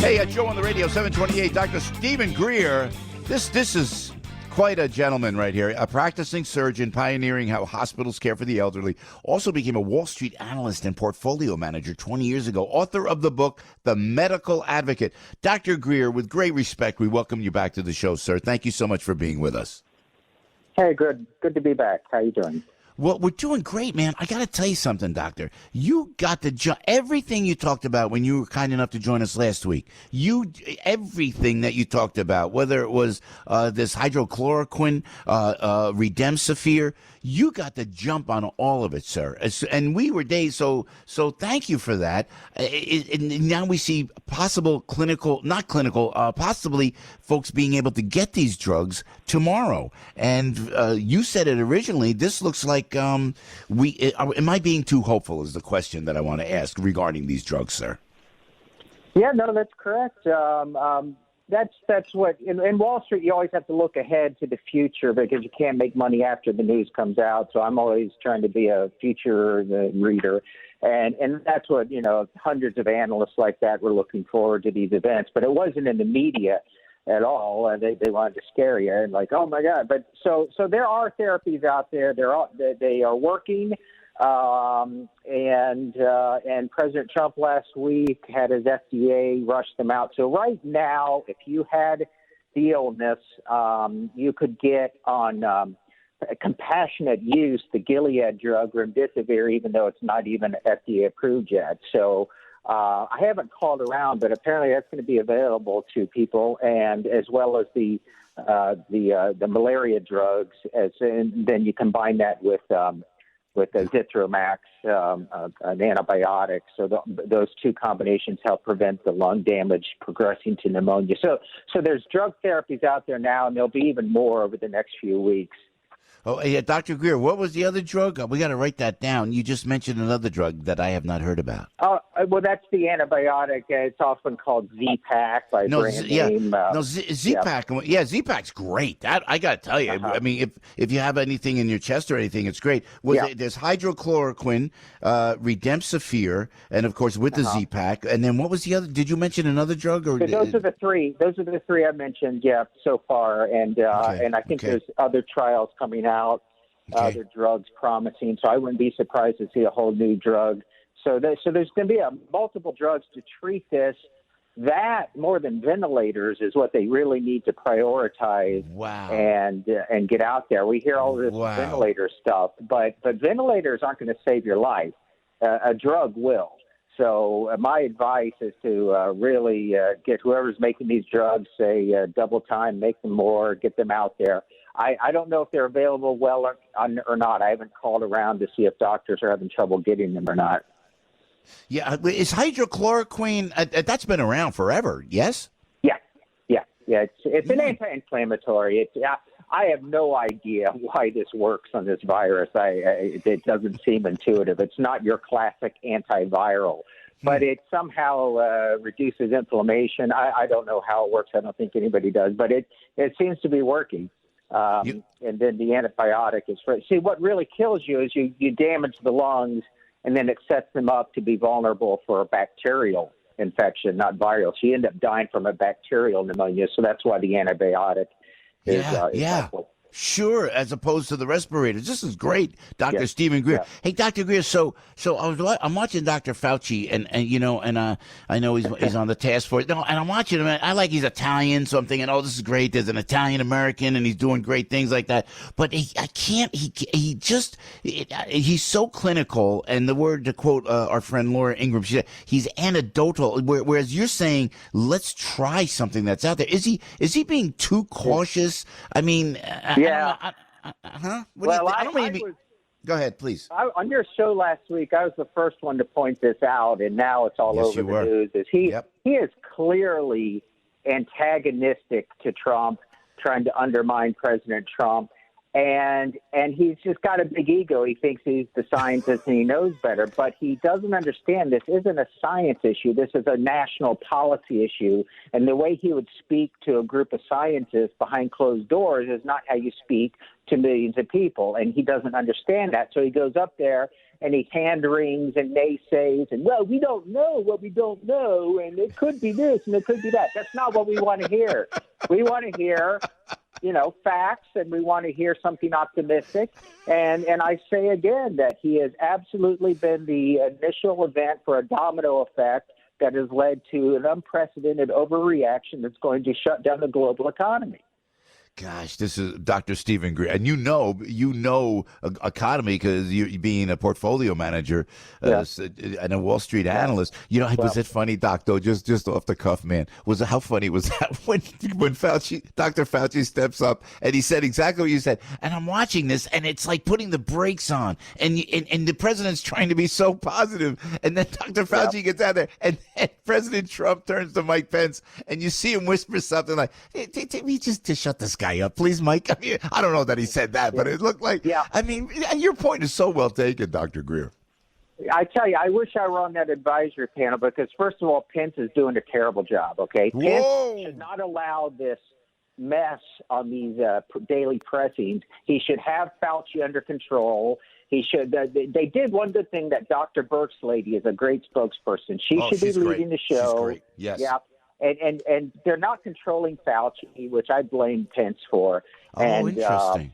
Hey, Joe on the radio, 728. Dr. Stephen Greer. This is quite a gentleman right here. A practicing surgeon pioneering how hospitals care for the elderly. Also became a Wall Street analyst and portfolio manager 20 years ago. Author of the book, The Medical Advocate. Dr. Greer, with great respect, we welcome you back to the show, sir. Thank you so much for being with us. Hey, good to be back. How you doing? Well, we're doing great, man. I got to tell you something, Doctor. You got everything you talked about when you were kind enough to join us last week. Everything that you talked about, whether it was this hydrochloroquine, Remdesivir, you got the jump on all of it, sir. And we were days, so thank you for that. And now we see possible possibly folks being able to get these drugs tomorrow. And you said it originally. This looks like am I being too hopeful is the question that I want to ask regarding these drugs, sir. Yeah, no, that's correct. That's what in Wall Street you always have to look ahead to the future because you can't make money after the news comes out. So I'm always trying to be a future reader, and that's what hundreds of analysts like that were looking forward to these events. But it wasn't in the media at all. They wanted to scare you and like, oh my God. But so there are therapies out there. They are working. And President Trump last week had his FDA rush them out. So right now, if you had the illness, you could get on compassionate use the Gilead drug Remdesivir, even though it's not even FDA approved yet. So I haven't called around, but apparently that's going to be available to people, and as well as the malaria drugs. And then you combine that with Azithromax, an antibiotic. So those two combinations help prevent the lung damage progressing to pneumonia. So there's drug therapies out there now, and there'll be even more over the next few weeks. Oh, yeah, Dr. Greer, what was the other drug? We got to write that down. You just mentioned another drug that I have not heard about. Well, that's the antibiotic. It's often called Z-Pak by brand name. Z-Pak. Yeah, Z-Pak's great. I got to tell you. I mean, if you have anything in your chest or anything, it's great. There's hydrochloroquine, Remdesivir, and, of course, with the Z-Pak. And then what was the other? Did you mention another drug? Or those are the three. Those are the three I mentioned, so far. And I think there's other trials coming out. Other drugs promising, so I wouldn't be surprised to see a whole new drug. So there's going to be multiple drugs to treat this. That more than ventilators is what they really need to prioritize. Wow. And get out there. We hear all this ventilator stuff, but ventilators aren't going to save your life. A drug will. So my advice is to really get whoever's making these drugs, say double time, make them more, get them out there. I don't know if they're available well or not. I haven't called around to see if doctors are having trouble getting them or not. Yeah, is hydrochloroquine, that's been around forever, yes? Yeah. It's an anti-inflammatory. I have no idea why this works on this virus. It doesn't seem intuitive. It's not your classic antiviral, but it somehow reduces inflammation. I don't know how it works. I don't think anybody does, but it seems to be working. And then the antibiotic is see, what really kills you is you damage the lungs, and then it sets them up to be vulnerable for a bacterial infection, not viral. So you end up dying from a bacterial pneumonia. So that's why the antibiotic is helpful. Sure, as opposed to the respirators. This is great, Dr. Stephen Greer. Hey, Dr. Greer, so I'm watching Dr. Fauci, and I know he's on the task force. No, and I'm watching him. I like he's Italian, so I'm thinking, oh, this is great. There's an Italian American, and he's doing great things like that. But he's so clinical. And the word to quote our friend Laura Ingram, she said he's anecdotal. Whereas you're saying, let's try something that's out there. Is he being too cautious? I mean. Yeah. Go ahead, please. On your show last week, I was the first one to point this out, and now it's all over the news. He is clearly antagonistic to Trump, trying to undermine President Trump. And he's just got a big ego. He thinks he's the scientist and he knows better, but he doesn't understand this isn't a science issue. This is a national policy issue. And the way he would speak to a group of scientists behind closed doors is not how you speak to millions of people. And he doesn't understand that. So he goes up there and he hand wrings and naysays and, well, we don't know what we don't know, and it could be this and it could be that. That's not what we want to hear. We want to hear facts, and we want to hear something optimistic. And I say again that he has absolutely been the initial event for a domino effect that has led to an unprecedented overreaction that's going to shut down the global economy. Gosh, this is Dr. Stephen Greer, and you know economy because you being a portfolio manager and a Wall Street analyst. Was it funny, Doc? Though, just off the cuff, man, how funny was that when Dr. Fauci steps up and he said exactly what you said, and I'm watching this, and it's like putting the brakes on, and the president's trying to be so positive, and then Dr. Fauci gets out there, and President Trump turns to Mike Pence, and you see him whisper something like, "Take me just to shut this guy up, please, Mike." I mean, I don't know that he said that, but it looked like. Yeah. I mean, your point is so well taken, Dr. Greer. I tell you, I wish I were on that advisory panel because, first of all, Pence is doing a terrible job. Okay, Pence should not allow this mess on these daily pressings. He should have Fauci under control. He should. They did one good thing. That Dr. Burke's lady is a great spokesperson. She should be leading the show. She's great. Yes. Yeah. And they're not controlling Fauci, which I blame Pence for. Interesting.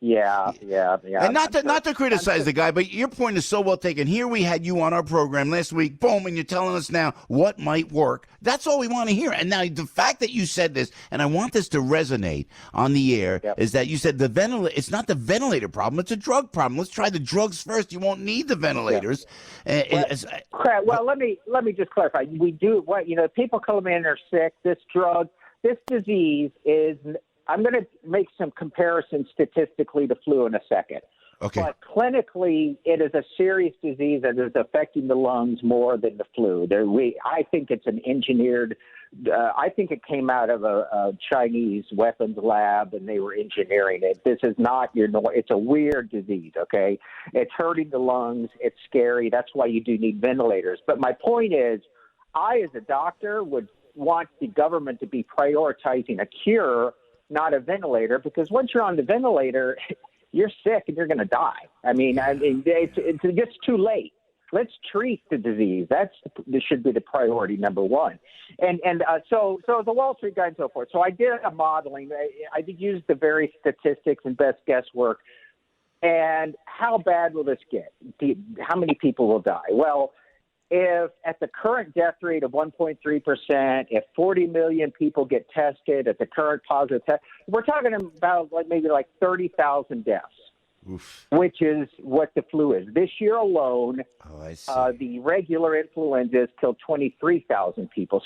Yeah. And not to criticize the guy, but your point is so well taken. Here we had you on our program last week, boom, and you're telling us now what might work. That's all we want to hear. And now the fact that you said this, and I want this to resonate on the air, is that you said it's not the ventilator problem, it's a drug problem. Let's try the drugs first. You won't need the ventilators. Well, let me just clarify. We do people come in and are sick. This disease is. I'm going to make some comparisons statistically to flu in a second. Okay. But clinically, it is a serious disease that is affecting the lungs more than the flu. I think it's an engineered. I think it came out of a Chinese weapons lab, and they were engineering it. This is not it's a weird disease. Okay, it's hurting the lungs. It's scary. That's why you do need ventilators. But my point is, I, as a doctor, would want the government to be prioritizing a cure, not a ventilator, because once you're on the ventilator, you're sick and you're going to die. I mean, it gets too late. Let's treat the disease. This should be the priority number one. And so the Wall Street guy and so forth. So I did a modeling. I did use the various statistics and best guesswork. And how bad will this get? How many people will die? Well, if at the current death rate of 1.3%, if 40 million people get tested at the current positive test, we're talking about maybe 30,000 deaths, which is what the flu is. This year alone, the regular influenza has killed 23,000 people.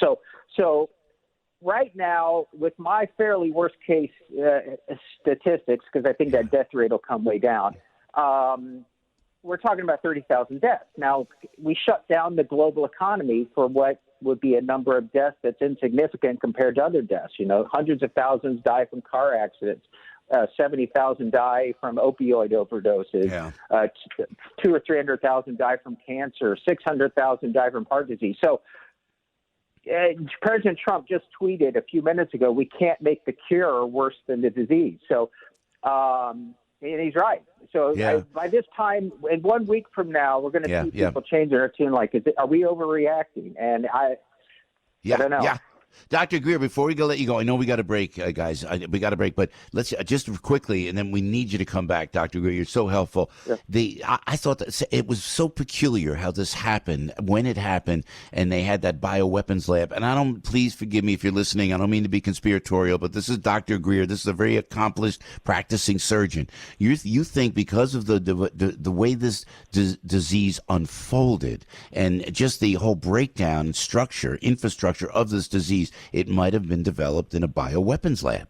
So right now, with my fairly worst case statistics, because I think that death rate will come way down, we're talking about 30,000 deaths. Now, we shut down the global economy for what would be a number of deaths that's insignificant compared to other deaths. Hundreds of thousands die from car accidents. 70,000 die from opioid overdoses. Yeah. 200,000 or 300,000 die from cancer. 600,000 die from heart disease. So President Trump just tweeted a few minutes ago, we can't make the cure worse than the disease. So, and he's right. So by this time, in 1 week from now, we're going to see people changing their tune. Are we overreacting? And I don't know. Yeah. Dr. Greer, before we let you go, I know we got a break, guys. We got a break, but let's just quickly, and then we need you to come back, Dr. Greer. You're so helpful. Yeah. I thought that it was so peculiar how this happened, when it happened, and they had that bioweapons lab. And please forgive me if you're listening. I don't mean to be conspiratorial, but this is Dr. Greer. This is a very accomplished practicing surgeon. You think because of the way this disease unfolded and just the whole breakdown infrastructure of this disease, it might have been developed in a bioweapons lab.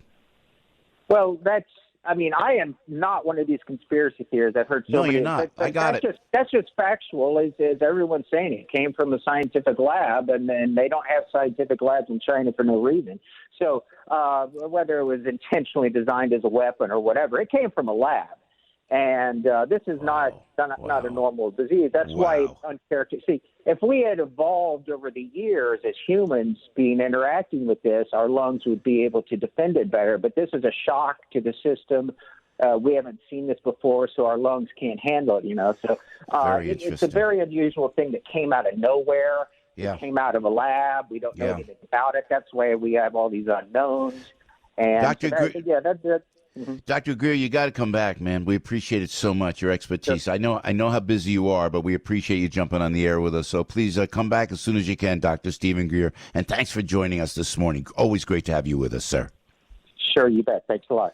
Well, that's I mean, I am not one of these conspiracy theorists. I've heard so No, many. you're not. But I got it. That's just factual. Is everyone's saying it came from a scientific lab, and then they don't have scientific labs in China for no reason. So whether it was intentionally designed as a weapon or whatever, it came from a lab. And this is not a normal disease. That's why it's uncharacteristic. See, if we had evolved over the years as humans interacting with this, our lungs would be able to defend it better. But this is a shock to the system. We haven't seen this before, so our lungs can't handle it, So it's a very unusual thing that came out of nowhere. Yeah. It came out of a lab. We don't know anything about it. That's why we have all these unknowns. And Dr. that's it. Mm-hmm. Dr. Greer, you got to come back, man. We appreciate it so much, your expertise. Sure. I know how busy you are, but we appreciate you jumping on the air with us. So please come back as soon as you can, Dr. Stephen Greer. And thanks for joining us this morning. Always great to have you with us, sir. Sure, you bet. Thanks a lot.